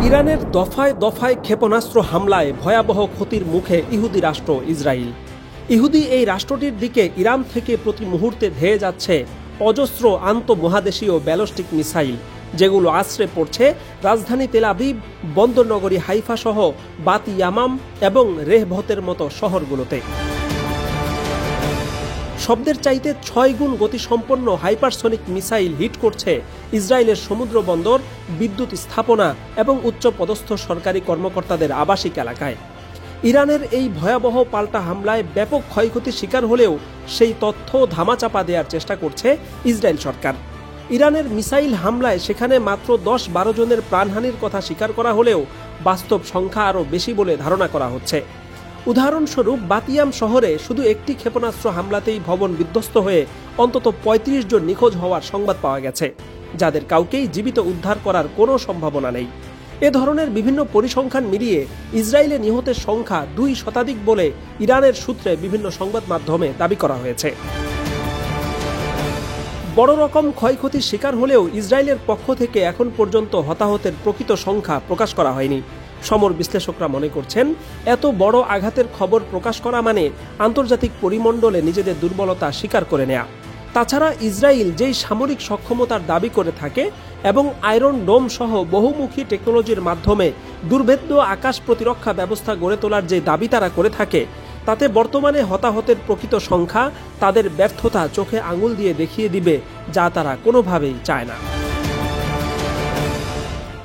ইরানের দফায় দফায় ক্ষেপণাস্ত্র হামলায় ভয়াবহ ক্ষতির মুখে ইহুদি রাষ্ট্র ইসরায়েল। ইহুদি এই রাষ্ট্রটির দিকে ইরান থেকে প্রতি মুহূর্তে ধেয়ে যাচ্ছে অজস্র আন্তঃমহাদেশীয় ব্যালিস্টিক মিসাইল, যেগুলো আছড়ে পড়ছে রাজধানী তেল আবিব, বন্দরনগরী হাইফা সহ বাত ইয়ামাম এবং রেহভতের মতো শহরগুলোতে। শব্দের চাইতে 6 গুণ গতিসম্পন্ন হাইপারসনিক মিসাইল হিট করছে ইসরায়েলের সমুদ্র বন্দর, বিদ্যুৎ স্থাপনা এবং উচ্চপদস্থ সরকারি কর্মকর্তাদের আবাসিক এলাকায়। ইরানের এই ভয়াবহ পাল্টা হামলায় ব্যাপক ক্ষয়ক্ষতির শিকার হলেও সেই তথ্য ধামাচাপা দেওয়ার চেষ্টা করছে ইসরায়েল সরকার। ইরানের মিসাইল হামলায় সেখানে মাত্র 10-12 জনের প্রাণহানির কথা স্বীকার করা হলেও বাস্তব সংখ্যা আরও বেশি বলে ধারণা করা হচ্ছে। উদাহরণস্বরূপ বাতিয়াম শহরে শুধু একটি ক্ষেপণাস্ত্র হামলাতেই ভবন বিধ্বস্ত হয়ে অন্তত 35 জন নিখোঁজ হওয়ার সংবাদ পাওয়া গেছে, যাদের কাউকেই জীবিত উদ্ধার করার কোনো সম্ভাবনা নেই। এ ধরনের বিভিন্ন পরিসংখ্যান মিলিয়ে ইসরায়েলে নিহতের সংখ্যা 2 শতাধিক বলে ইরানের সূত্রে বিভিন্ন সংবাদ মাধ্যমে দাবি করা হয়েছে। বড় রকম ক্ষয়ক্ষতির শিকার হলেও ইসরায়েলের পক্ষ থেকে এখন পর্যন্ত হতাহতের প্রকৃত সংখ্যা প্রকাশ করা হয়নি। সমর বিশ্লেষকরা মনে করছেন, এত বড় আঘাতের খবর প্রকাশ করা মানে আন্তর্জাতিক পরিমণ্ডলে নিজেদের দুর্বলতা স্বীকার করে নেয়া। তাছাড়া ইসরায়েল যেই সামরিক সক্ষমতার দাবি করে থাকে এবং আয়রন ডোম সহ বহুমুখী টেকনোলজির মাধ্যমে দুর্ভেদ্য আকাশ প্রতিরক্ষা ব্যবস্থা গড়ে তোলার যে দাবি তারা করে থাকে, তাতে বর্তমানে হতাহতের প্রকৃত সংখ্যা তাদের ব্যর্থতা চোখে আঙুল দিয়ে দেখিয়ে দিবে, যা তারা কোনোভাবেই চায় না।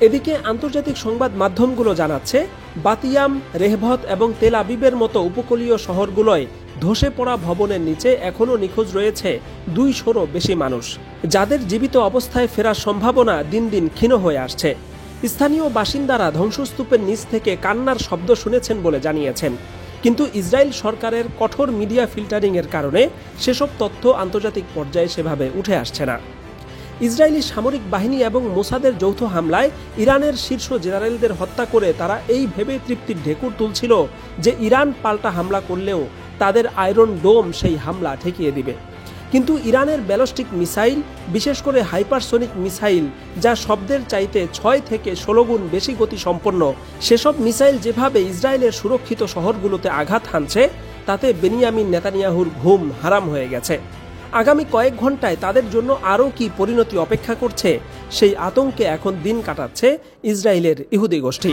এদিকে আন্তর্জাতিক সংবাদ মাধ্যমগুলো জানাচ্ছে, বাতিয়াম, রেহভত এবং তেল আবিবের মতো উপকূলীয় শহরগুলোয় ধসে পড়া ভবনের নিচে এখনও নিখোঁজ রয়েছে 200-রও বেশি মানুষ, যাদের জীবিত অবস্থায় ফেরার সম্ভাবনা দিন দিন ক্ষীণ হয়ে আসছে। স্থানীয় বাসিন্দারা ধ্বংসস্তূপের নিচ থেকে কান্নার শব্দ শুনেছেন বলে জানিয়েছেন, কিন্তু ইসরায়েল সরকারের কঠোর মিডিয়া ফিল্টারিংয়ের কারণে সেসব তথ্য আন্তর্জাতিক পর্যায়ে সেভাবে উঠে আসছে না। ইসরায়েলি সামরিক বাহিনী এবং মোসাদের যৌথ হামলায় ইরানের শীর্ষ জেনারেলদের হত্যা করে তারা এই ভেবে তৃপ্তির ঢেকুর তুলছিল যে ইরান পাল্টা হামলা করলেও তাদের আয়রন ডোম সেই হামলা ঠেকিয়ে দিবে। কিন্তু ইরানের ব্যালিস্টিক মিসাইল, বিশেষ করে হাইপারসনিক মিসাইল, যা শব্দের চাইতে 6 থেকে 16 গুণ বেশি গতি সম্পন্ন, সেসব মিসাইল যেভাবে ইসরায়েলের সুরক্ষিত শহরগুলোতে আঘাত হানছে, তাতে বেনিয়ামিন নেতানিয়াহুর ঘুম হারাম হয়ে গেছে। আগামী কয়েক ঘন্টায় তাদের জন্য আরও কি পরিণতি অপেক্ষা করছে, সেই আতঙ্কে এখন দিন কাটাচ্ছে ইসরায়েলের ইহুদি গোষ্ঠী।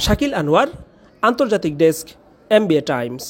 শাকিল আনোয়ার, আন্তর্জাতিক ডেস্ক, MBA টাইমস।